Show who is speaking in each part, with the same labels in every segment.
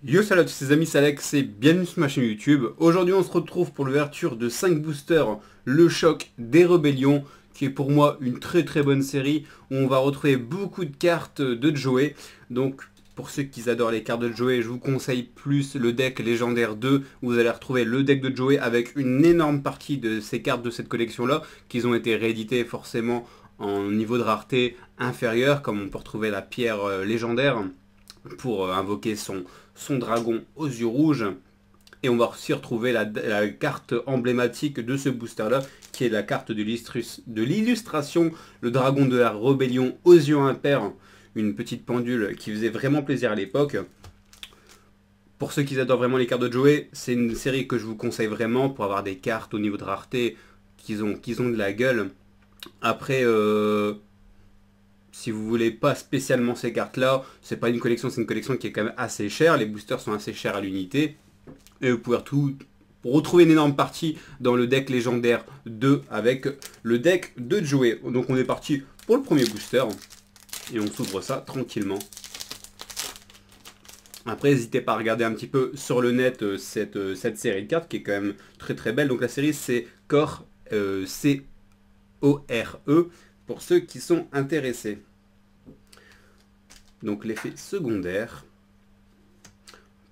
Speaker 1: Yo salut à tous les amis, c'est Alex et bienvenue sur ma chaîne YouTube. Aujourd'hui on se retrouve pour l'ouverture de 5 boosters, le choc des rébellions, qui est pour moi une très très bonne série, où on va retrouver beaucoup de cartes de Joey. Donc pour ceux qui adorent les cartes de Joey, je vous conseille plus le deck légendaire 2, où vous allez retrouver le deck de Joey avec une énorme partie de ces cartes de cette collection là, qui ont été rééditées forcément en niveau de rareté inférieur, comme on peut retrouver la pierre légendaire pour invoquer son dragon aux yeux rouges. Et on va aussi retrouver la carte emblématique de ce booster là, qui est la carte de l'illustration, le dragon de la rébellion aux yeux impairs, une petite pendule qui faisait vraiment plaisir à l'époque. Pour ceux qui adorent vraiment les cartes de Joey, c'est une série que je vous conseille vraiment pour avoir des cartes au niveau de rareté qui ont de la gueule. Après, si vous voulez pas spécialement ces cartes là, c'est pas une collection, c'est une collection qui est quand même assez chère, les boosters sont assez chers à l'unité, et vous pouvez retrouver une énorme partie dans le deck légendaire 2 avec le deck de Joey. Donc on est parti pour le premier booster, et on s'ouvre ça tranquillement. Après n'hésitez pas à regarder un petit peu sur le net cette série de cartes qui est quand même très très belle. Donc la série c'est Core, C-O-R-E, pour ceux qui sont intéressés. Donc l'effet secondaire,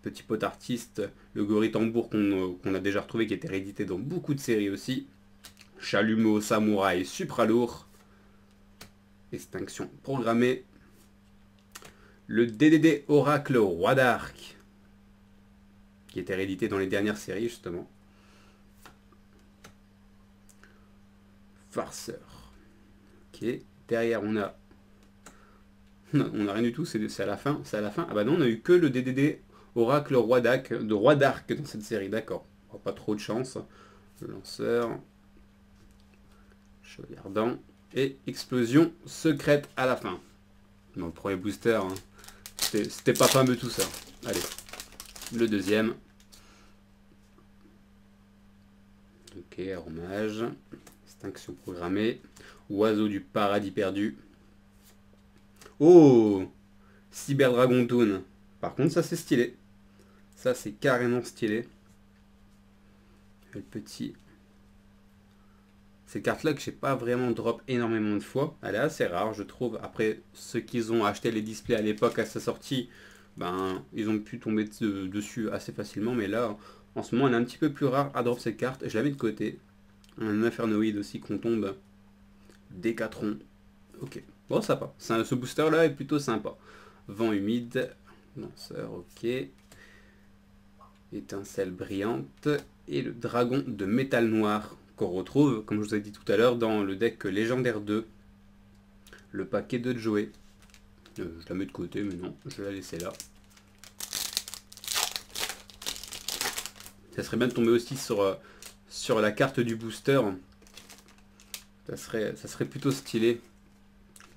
Speaker 1: petit pot artiste, le gorille tambour qu'on a déjà retrouvé, qui était réédité dans beaucoup de séries aussi. Chalumeau, samouraï, supralourd, extinction programmée. Le DDD Oracle Roi d'Arc, qui était réédité dans les dernières séries justement. Farceur. Ok, derrière on a... Non, on n'a rien du tout, c'est à la fin, c'est à la fin. Ah bah non, on a eu que le DDD Oracle Roi d'Arc dans cette série, d'accord. Pas trop de chance. Le lanceur, chevalier ardent et explosion secrète à la fin. Dans le premier booster, hein, c'était pas fameux tout ça. Allez, le deuxième. Ok, aromage, extinction programmée, oiseau du paradis perdu. Oh, Cyber Dragon Toon. Par contre, ça c'est stylé. Ça c'est carrément stylé. Le petit. Ces cartes là que j'ai pas vraiment drop énormément de fois. Elle est assez rare je trouve. Après ceux qui ont acheté les displays à l'époque à sa sortie, ben ils ont pu tomber dessus assez facilement. Mais là en ce moment elle est un petit peu plus rare à drop cette carte. Je la mets de côté. Un infernoïde aussi qu'on tombe. Décatron. Ok. Bon ça va. Ce booster là est plutôt sympa. Vent humide. Lanceur, ok. Étincelle brillante. Et le dragon de métal noir qu'on retrouve, comme je vous ai dit tout à l'heure, dans le deck légendaire 2. Le paquet de Joey. Je la mets de côté, mais non, je vais la laisser là. Ça serait bien de tomber aussi sur la carte du booster. Ça serait plutôt stylé.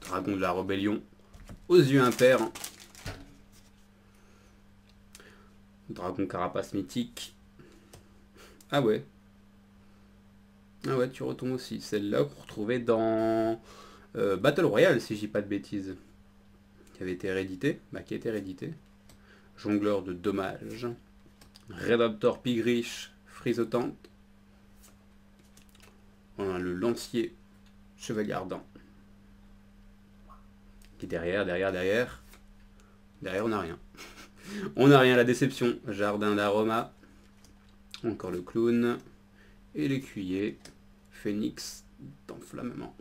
Speaker 1: Dragon de la rébellion. Aux yeux impairs. Dragon carapace mythique. Ah ouais. Ah ouais, tu retombes aussi. Celle-là qu'on retrouvait dans Battle Royale, si je dis pas de bêtises. Qui avait été réédité. Bah, qui a été réédité. Jongleur de dommages. Redaptor Pigrish, Frisotante. Voilà, le lancier Chevalier Ardent. Et derrière, on n'a rien. On n'a rien, la déception. Jardin d'aroma. Encore le clown. Et l'écuyer. Phoenix d'enflammement.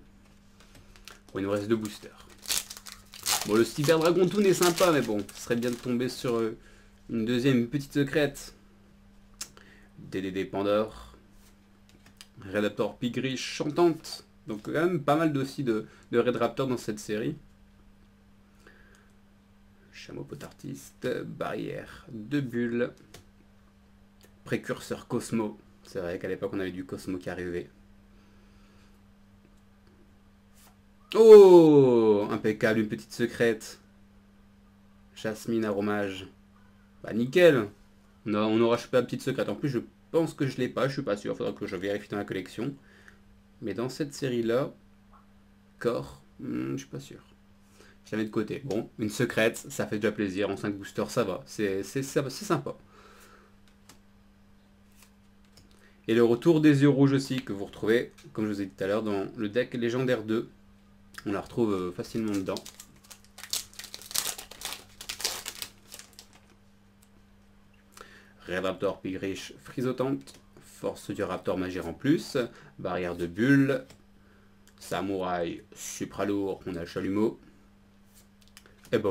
Speaker 1: Bon, il nous reste 2 boosters. Bon, le Cyber Dragon Toon est sympa, mais bon, ce serait bien de tomber sur une deuxième petite secrète. DDD Pandore. Redaptor Pigrish chantante. Donc quand même pas mal aussi de Red Raptor dans cette série. Chameau pot artiste. Barrière de bulles. Précurseur Cosmo. C'est vrai qu'à l'époque on avait du Cosmo qui arrivait. Oh, impeccable, une petite secrète. Jasmine aromage. Bah nickel. On aura chopé la petite secrète. En plus je pense que je l'ai pas, je suis pas sûr. Faudra que je vérifie dans la collection. Mais dans cette série là, Core, je suis pas sûr. je la mets de côté. Bon, une secrète, ça fait déjà plaisir. En 5 boosters, ça va. C'est sympa. Et le retour des yeux rouges aussi, que vous retrouvez, comme je vous ai dit tout à l'heure, dans le deck légendaire 2. On la retrouve facilement dedans. Red Raptor Pigrish Frisotante. Force du Raptor Magir en plus. Barrière de bulle. Samouraï Supralourd, on a le chalumeau. Et bah,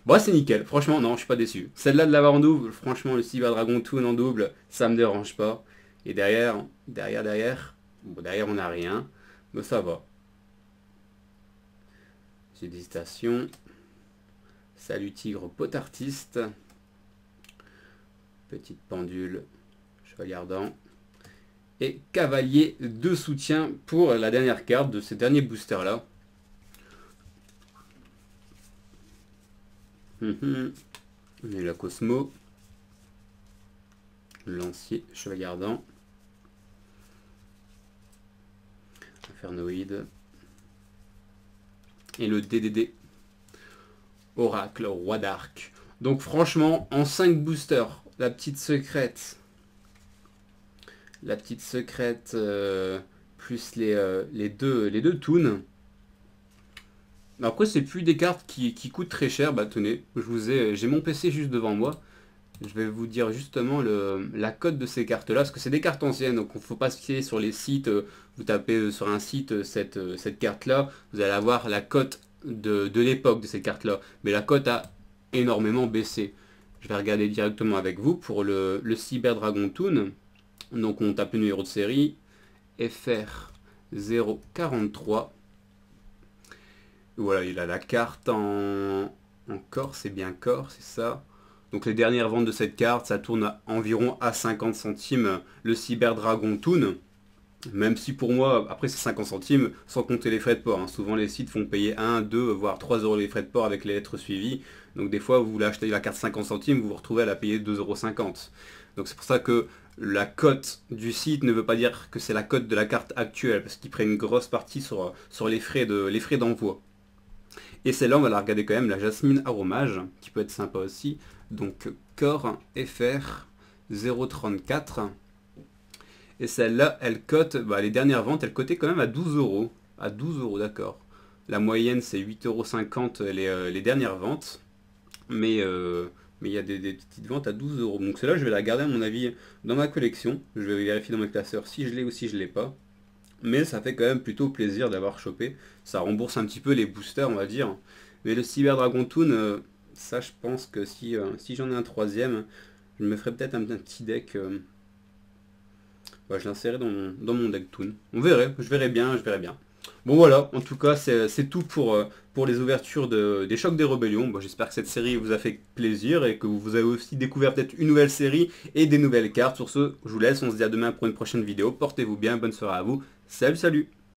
Speaker 1: bon, c'est nickel. Franchement, non, je suis pas déçu. Celle-là de l'avoir en double, franchement, le Cyber Dragon Toon en double, ça me dérange pas. Et derrière, bon, derrière on n'a rien, mais ça va. J'ai des citations. Salut Tigre Pot Artiste. Petite pendule, chevalier ardent. Et cavalier de soutien pour la dernière carte de ces derniers boosters là. On a eu la Cosmo. Lancier, chevalier ardent. Infernoïde. Et le DDD. Oracle, roi d'arc. Donc franchement, en 5 boosters, la petite secrète. Plus les deux toons. Après, c'est plus des cartes qui coûtent très cher. Bah tenez, j'ai mon PC juste devant moi. Je vais vous dire justement la cote de ces cartes-là, parce que c'est des cartes anciennes, donc il ne faut pas se fier sur les sites. Vous tapez sur un site cette carte-là, vous allez avoir la cote de l'époque de ces cartes-là. Mais la cote a énormément baissé. Je vais regarder directement avec vous pour le Cyber Dragon Toon. Donc on tape le numéro de série, FR 043. Voilà, il a la carte en corps, c'est bien corps, c'est ça. Donc les dernières ventes de cette carte, ça tourne environ à 50 centimes le Cyber Dragon Toon. Même si pour moi, après c'est 50 centimes sans compter les frais de port. Hein. Souvent les sites font payer 1, 2, voire 3 euros les frais de port avec les lettres suivies. Donc des fois vous voulez acheter la carte 50 centimes, vous vous retrouvez à la payer 2,50 euros. Donc c'est pour ça que la cote du site ne veut pas dire que c'est la cote de la carte actuelle, parce qu'ils prennent une grosse partie sur les frais d'envoi. Et celle-là, on va la regarder quand même, la Jasmine Aromage, qui peut être sympa aussi. Donc, Core FR 034. Et celle-là, elle cote, les dernières ventes, elle cotait quand même à 12 euros. À 12 euros, d'accord. La moyenne, c'est 8,50 € les dernières ventes. Mais il y a des petites ventes à 12 euros. Donc celle-là, je vais la garder à mon avis dans ma collection. Je vais vérifier dans mes classeurs si je l'ai ou si je l'ai pas. Mais ça fait quand même plutôt plaisir d'avoir chopé. Ça rembourse un petit peu les boosters, on va dire. Mais le Cyber Dragon Toon, ça je pense que si j'en ai un troisième, je me ferai peut-être un petit deck. Je l'insérerai dans mon deck Toon. On verrait, je verrai bien. Bon voilà, en tout cas c'est tout pour les ouvertures des Chocs des Rébellions. Bon, j'espère que cette série vous a fait plaisir et que vous avez aussi découvert peut-être une nouvelle série et des nouvelles cartes. Sur ce, je vous laisse, on se dit à demain pour une prochaine vidéo. Portez-vous bien, bonne soirée à vous. Salut, salut!